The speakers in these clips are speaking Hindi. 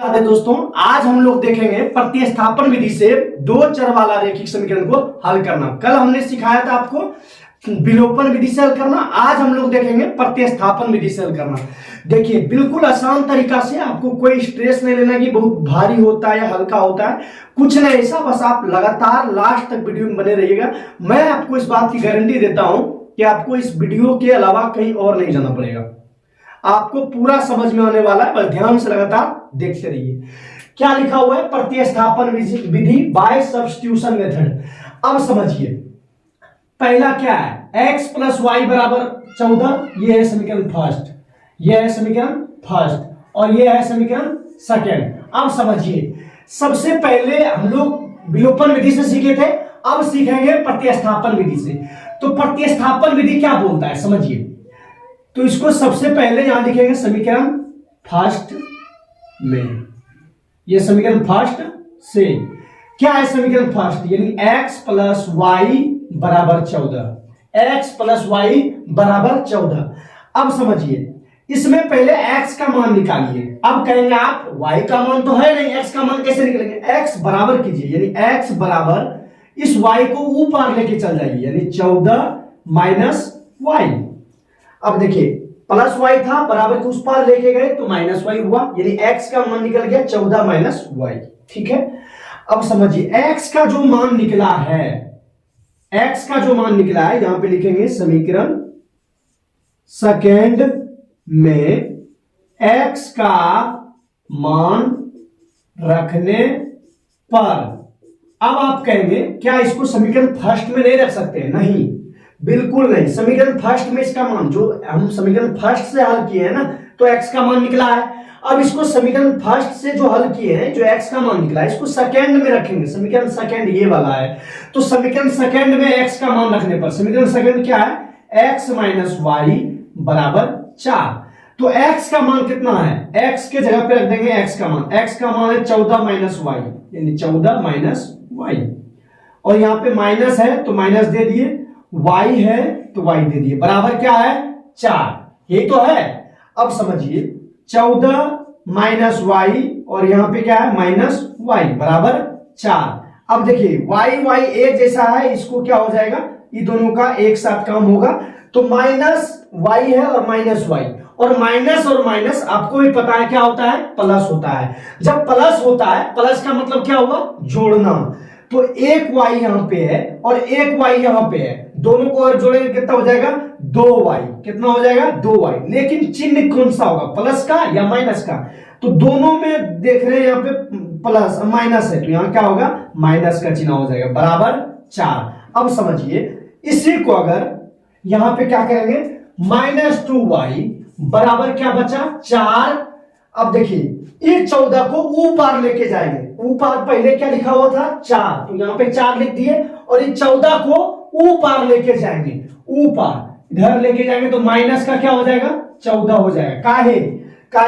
दोस्तों, आज हम लोग देखेंगे प्रतिस्थापन विधि से दो चर वाला रैखिक समीकरण को हल करना। कल हमने सिखाया था आपको विलोपन विधि से हल करना। आज हम लोग देखेंगे प्रतिस्थापन विधि से हल करना। देखिए, बिल्कुल आसान तरीका से, आपको कोई स्ट्रेस नहीं लेना कि बहुत भारी होता है या हल्का होता है, कुछ नहीं ऐसा। बस आप लगातार लास्ट तक वीडियो में बने रहिएगा। मैं आपको इस बात की गारंटी देता हूं कि आपको इस वीडियो के अलावा कहीं और नहीं जाना पड़ेगा। आपको पूरा समझ में आने वाला है, बस ध्यान से लगातार देखते रहिए। क्या लिखा हुआ है? प्रतिस्थापन विधि बाय सब्स्टिट्यूशन मेथड। अब समझिए, पहला क्या है? x प्लस वाई बराबर 14। ये है समीकरण फर्स्ट, ये है समीकरण फर्स्ट, और ये है समीकरण सेकेंड। अब समझिए, सबसे पहले हम लोग विलोपन विधि से सीखे थे, अब सीखेंगे प्रतिस्थापन विधि से। तो प्रतिस्थापन विधि क्या बोलता है समझिए। तो इसको सबसे पहले यहां लिखेंगे समीकरण फर्स्ट में। यह समीकरण फर्स्ट से क्या है? समीकरण फर्स्ट यानी x प्लस वाई बराबर 14। x प्लस वाई बराबर 14। अब समझिए, इसमें पहले x का मान निकालिए। अब कहेंगे आप y का मान तो है नहीं, x का मान कैसे निकलेंगे? x बराबर कीजिए, यानी x बराबर इस y को ऊपर लेके चल जाइए, यानी 14 माइनस वाई। अब देखिए, प्लस वाई था, बराबर के उस पार लेके गए तो माइनस वाई हुआ, यानी x का मान निकल गया 14 माइनस वाई। ठीक है। अब समझिए, x का जो मान निकला है, x का जो मान निकला है, यहां पे लिखेंगे समीकरण सेकेंड में x का मान रखने पर। अब आप कहेंगे क्या इसको समीकरण फर्स्ट में नहीं रख सकते? नहीं, बिल्कुल नहीं। समीकरण फर्स्ट में इसका मान, जो हम समीकरण फर्स्ट से हल किए हैं ना, तो x का मान निकला है। अब इसको समीकरण फर्स्ट से जो हल किए हैं, जो x का मान निकला है, इसको सेकंड में रखेंगे। समीकरण सेकंड ये वाला है, तो समीकरण सेकंड में x का मान रखने पर समीकरण सेकंड क्या है? x माइनस वाई बराबर 4। तो x का मान कितना है? x के जगह पे रख देंगे x का मान। x का मान है 14 माइनस वाई, यानी 14 माइनस वाई, और यहां पे माइनस है तो माइनस दे दिए, y है तो y दे दिए, बराबर क्या है? 4। ये तो है। अब समझिए, 14 माइनस वाई और यहां पे क्या है? माइनस y बराबर 4। अब देखिए, y एक जैसा है, इसको क्या हो जाएगा? ये दोनों का एक साथ काम होगा, तो माइनस y है और माइनस y, और माइनस आपको भी पता है क्या होता है? प्लस होता है। जब प्लस होता है, प्लस का मतलब क्या हुआ? जोड़ना। तो एक y यहां पे है और एक y यहां पे है, दोनों को और जोड़ेंगे कितना हो जाएगा? 2y। कितना हो जाएगा? 2y। लेकिन चिन्ह कौन सा होगा? प्लस का या माइनस का? तो दोनों में देख रहे हैं यहां पे प्लस माइनस है, तो यहां क्या होगा? माइनस का चिन्ह हो जाएगा, बराबर 4। अब समझिए, इसी को अगर यहां पे क्या करेंगे? माइनस 2y बराबर क्या बचा? 4। अब देखिए, ये 14 को ऊपर लेके जाएंगे। ऊपर पहले क्या लिखा हुआ था? 4, तो यहां पे 4 लिख दिए, और ये 14 को ऊपर लेके जाएंगे। ऊपर इधर लेके जाएंगे तो माइनस का क्या हो जाएगा? 14 हो जाएगा। काहे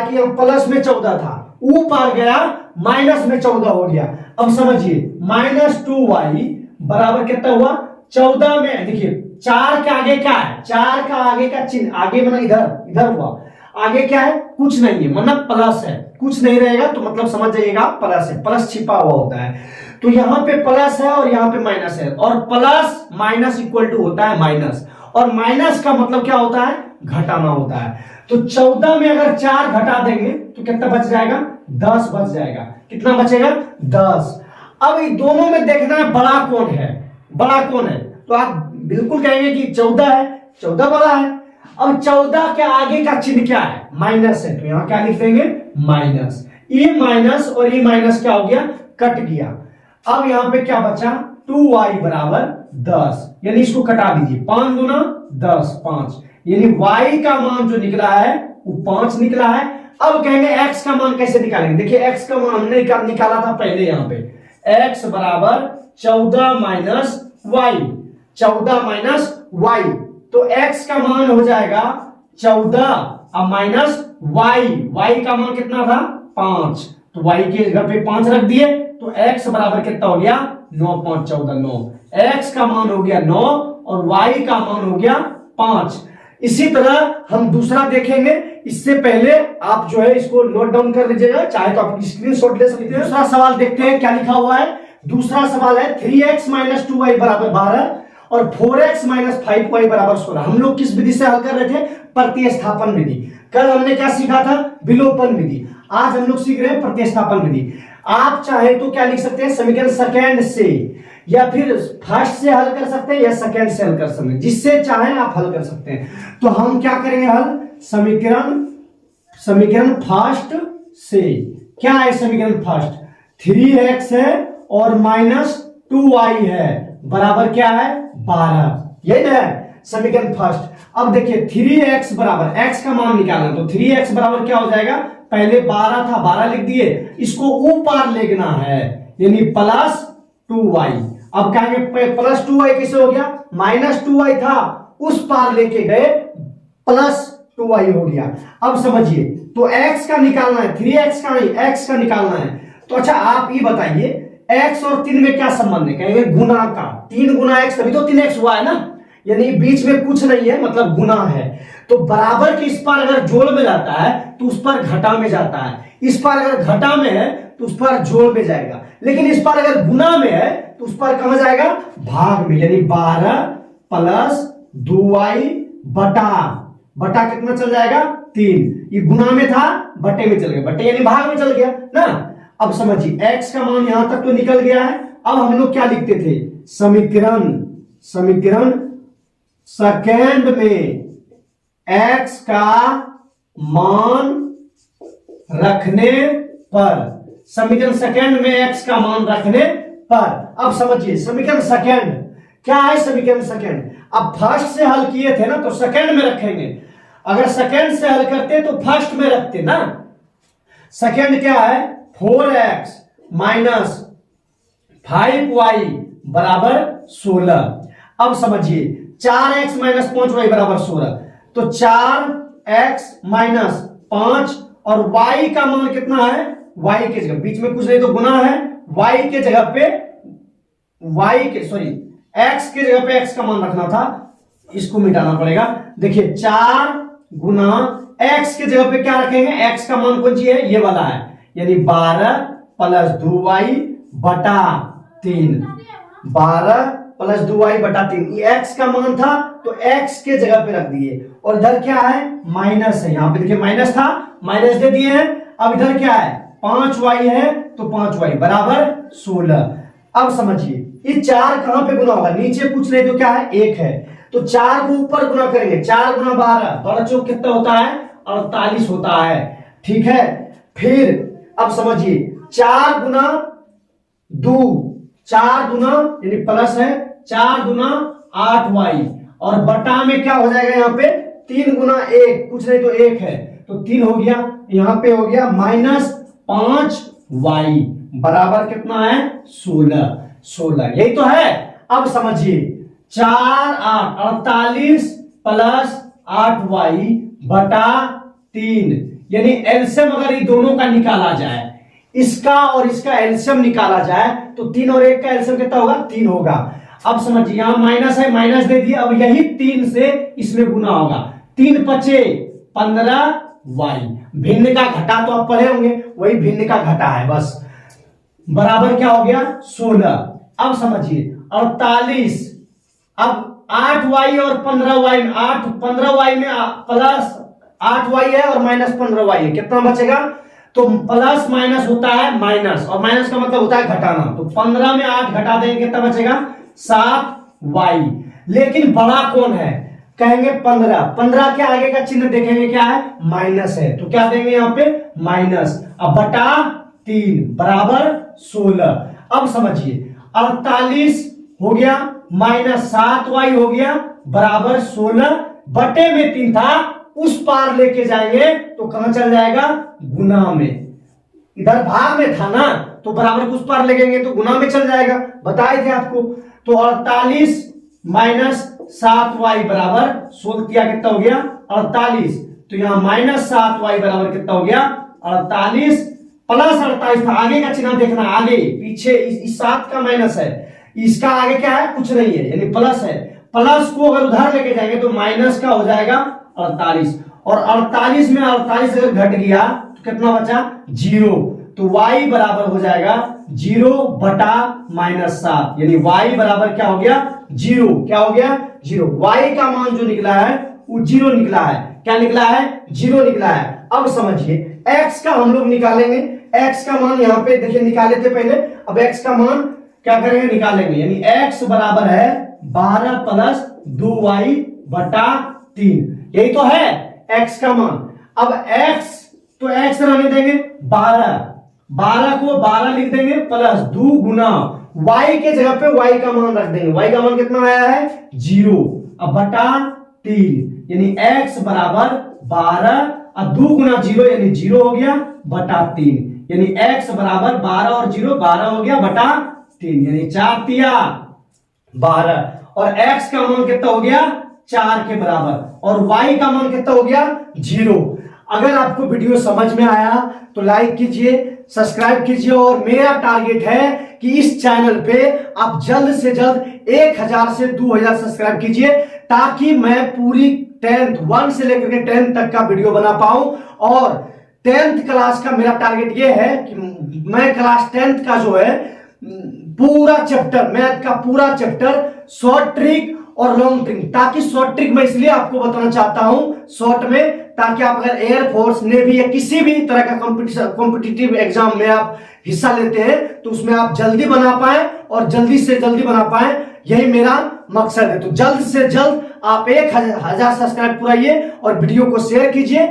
कि हम प्लस में 14 था, ऊपर गया माइनस में 14 हो गया। अब समझिए, माइनस 2y बराबर कितना हुआ? 14 में देखिए, 4 के आगे क्या है? 4 का आगे का चिन्ह, आगे मतलब इधर हुआ, आगे क्या है? कुछ नहीं है, मतलब प्लस है। कुछ नहीं रहेगा तो मतलब समझ जाइएगा प्लस है, प्लस छिपा हुआ होता है। तो यहां पे प्लस है और यहां पे माइनस है, और प्लस माइनस इक्वल टू होता है माइनस, और माइनस का मतलब क्या होता है? घटाना होता है। तो 14 में अगर 4 घटा देंगे तो कितना बच जाएगा? 10 बच जाएगा। कितना बचेगा? 10। अब इन दोनों में देखना है बड़ा कौन है, बड़ा कौन है। तो आप बिल्कुल कहेंगे कि 14 है, 14 बड़ा है। अब 14 के आगे का चिन्ह क्या है? माइनस है, तो यहां क्या लिख देंगे? माइनस। ये माइनस और ये माइनस क्या हो गया? कट गया। अब यहां पे क्या बचा? 2y बराबर 10, यानी इसको कटा दीजिए। 5 गुना 10, 5, यानी y का मान जो निकला है वो 5 निकला है। अब कहेंगे x का मान कैसे निकालेंगे? देखिए, x का मान हमने निकाला था पहले, यहां पे x बराबर 14 माइनस वाई, 14 माइनस वाई, तो x का मान हो जाएगा 14, अब माइनस y का मान कितना था? 5, तो y के जगह पे 5 रख दिए, तो x बराबर कितना हो गया? 9, 5, 14, 9। x का मान हो गया 9 और y का मान हो गया 5। इसी तरह हम दूसरा देखेंगे इससे पहले आप जो है इसको नोट डाउन कर लीजिएगा, चाहे तो आप स्क्रीनशॉट ले सकते हैं। दूसरा सवाल देखते हैं क्या लिखा हुआ है। दूसरा सवाल है 3x माइनस 2y बराबर 12 और 4x माइनस 5y बराबर 16। हम लोग किस विधि से हल कर रहे थे? प्रतिस्थापन विधि। कल हमने क्या सीखा था? विलोपन विधि। आज हम लोग सीख रहे हैं प्रतिस्थापन विधि। आप चाहे तो क्या लिख सकते हैं? समीकरण सेकेंड से या फिर फर्स्ट से हल कर सकते हैं या सेकेंड से हल कर सकते हैं, जिससे चाहे आप हल कर सकते हैं। तो हम क्या करेंगे हल? समीकरण फर्स्ट से। क्या है समीकरण फर्स्ट? 3x है और माइनस 2y है बराबर क्या है? 12। यही ना है समीकरण फर्स्ट। अब देखिए 3x बराबर, x का मान निकालना, तो 3x बराबर क्या हो जाएगा? पहले 12 था, 12 लिख दिए, इसको ऊपर लेना है यानी प्लस 2y। अब कहेंगे प्लस 2y कैसे हो गया? माइनस 2y था, उस पार लेके गए, प्लस 2y हो गया। अब समझिए, तो x का निकालना है, 3x का नहीं, x का निकालना है। तो अच्छा आप ये बताइए x और 3 में क्या संबंध है? कहेंगे गुना का। 3 गुना x तभी तो 3x हुआ है ना, यानी बीच में कुछ नहीं है, मतलब गुना है। तो बराबर के इस पार अगर जोड़ में जाता है तो उस पर घटा में जाता है, इस पार अगर घटा में है तो उस पर जोड़ में जाएगा, लेकिन इस पार अगर गुना में है तो उस पर कहां जाएगा? भाग में। यानी 12 प्लस 2y बटा कितना चल जाएगा? 3। ये गुना में था, बटे में चल गया, बटे यानी भाग में चल गया ना। अब समझिए x का मान यहां तक तो निकल गया है। अब हम लोग क्या लिखते थे? समीकरण सेकेंड में x का मान रखने पर, समीकरण सेकेंड में x का मान रखने पर। अब समझिए समीकरण सेकेंड क्या है? समीकरण सेकेंड अब फर्स्ट से हल किए थे ना, तो सेकेंड में रखेंगे। अगर सेकेंड से हल करते तो फर्स्ट में रखते ना। सेकेंड क्या है? 4x माइनस 5y बराबर 16। अब समझिए 4x माइनस 5y बराबर 16, तो 4x माइनस 5 और y का मान कितना है? y के जगह, बीच में कुछ नहीं तो गुना है, y के जगह पे x के जगह पे x का मान रखना था, इसको मिटाना पड़ेगा। देखिए 4 गुना x के जगह पे क्या रखेंगे? x का मान कौन सी है? ये वाला है, यानी 12 प्लस 2y बटा 3। 12 प्लस 2y बटा 3, ये x का मान था तो x के जगह पे रख दिए। और इधर क्या है? माइनस है, यहां पे देखिए माइनस था, माइनस दे दिए हैं। अब इधर क्या है? 5y है, तो 5y बराबर 16। अब समझिए ये 4 कहां पे गुना होगा? नीचे कुछ नहीं तो क्या है? 1 है, तो 4 को ऊपर गुना करेंगे। 4 गुना 12 चौक कितना होता है? 48 होता है। ठीक है, फिर अब समझिए 4 गुना 2, 4 गुना यानी प्लस है, 4 गुना 8y और बटा में क्या हो जाएगा? यहाँ पे 3 गुना 1, कुछ नहीं तो 1 है, तो 3 हो गया। यहाँ पे हो गया माइनस 5y बराबर कितना है? 16। यही तो है। अब समझिए 4 8 48 प्लस 8y बटा 3, यानी एलसीएम अगर ये दोनों का निकाला जाए, इसका और इसका एलसीएम निकाला जाए, तो 3 और 1 का एलसीएम कितना होगा? 3 होगा। अब समझिए यहां माइनस है, माइनस दे दिया, अब यही 3 से इसमें गुना होगा। 3 पचे 15y, भिन्न का घटा तो आप पढ़े होंगे, वही भिन्न का घटा है बस, बराबर क्या हो गया? 16। अब समझिए 48, अब 8y और 15y, 15y में प्लस 8y है और माइनस 15y है, कितना बचेगा? तो प्लस माइनस होता है माइनस, और माइनस का मतलब होता है घटाना, तो 15 में 8 घटा देंगे, कितना बचेगा? 7y। लेकिन बड़ा कौन है? कहेंगे 15 के आगे का चिन्ह देखेंगे क्या है? माइनस है, तो क्या देंगे यहाँ पे? माइनस। अब बटा 3 बराबर 16। अब समझिए 48 हो गया माइनस 7y हो गया बराबर 16, बटे में 3 था, उस पार लेके जाएंगे तो कहां चल जाएगा? गुना में। इधर भाग में था ना, तो बराबर को उस पार ले जाएंगे तो गुना में चल जाएगा, बताए थे आपको। तो 48 माइनस 7y बराबर 16 किया, कितना हो गया? 48। तो यहां माइनस 7y बराबर कितना हो गया? 48 प्लस 48 था, आगे का चिन्ह देखना, आगे पीछे इस 7 का माइनस है, इसका आगे क्या है? कुछ नहीं है, यानी प्लस है। प्लस को अगर उधर लेके जाएंगे तो माइनस का हो जाएगा 48, और 48 में 48 अगर घट गया तो कितना बचा 0, तो y बराबर हो जाएगा 0 बटा -7, यानी y बराबर क्या हो गया 0, क्या हो गया 0। y का मान जो निकला है वो 0 निकला है, क्या निकला है 0 निकला है। अब समझिए x का हम लोग निकालेंगे, x का मान यहाँ पे देखिए निकाले थे पहले, अब x का मान क्या करेंगे निकालेंगे, यानी x बराबर है 12 प्लस 2y बटा 3, यही तो है x का मान। अब x तो x रहने देंगे 12, 12 को 12 लिख देंगे प्लस 2 गुना y के जगह पे y का मान रख देंगे, y का मान कितना आया है 0, अब बटा 3, यानी x बराबर 12 अब 2 गुना 0 यानी 0 हो गया बटा 3, यानी x बराबर 12 और 0 12 हो गया बटा 3, यानी 4 तिया 12, और x का मान कितना हो गया 4 के बराबर, और y का मान कितना हो गया 0। अगर आपको वीडियो समझ में आया तो लाइक कीजिए, सब्सक्राइब कीजिए, और मेरा टारगेट है कि इस चैनल पे आप जल्द से जल्द 1000 से 2000 सब्सक्राइब कीजिए, ताकि मैं पूरी 10th 1 से लेकर के 10th तक का वीडियो बना पाऊं। और 10th क्लास का मेरा टारगेट ये है कि मैं क्लास 10th का जो है पूरा चैप्टर, मैथ का पूरा चैप्टर, शॉर्ट ट्रिक और लॉन्ग ट्रिक, ताकि शॉर्ट ट्रिक मैं इसलिए आपको बताना चाहता हूं शॉर्ट में, ताकि आप अगर एयरफोर्स, नेवी या किसी भी तरह का कॉम्पिटिटिव एग्जाम में आप हिस्सा लेते हैं तो उसमें आप जल्दी बना पाए और जल्दी से जल्दी बना पाए, यही मेरा मकसद है। तो जल्द से जल्द आप 1000 सब्सक्राइब पुराइए और वीडियो को शेयर कीजिए।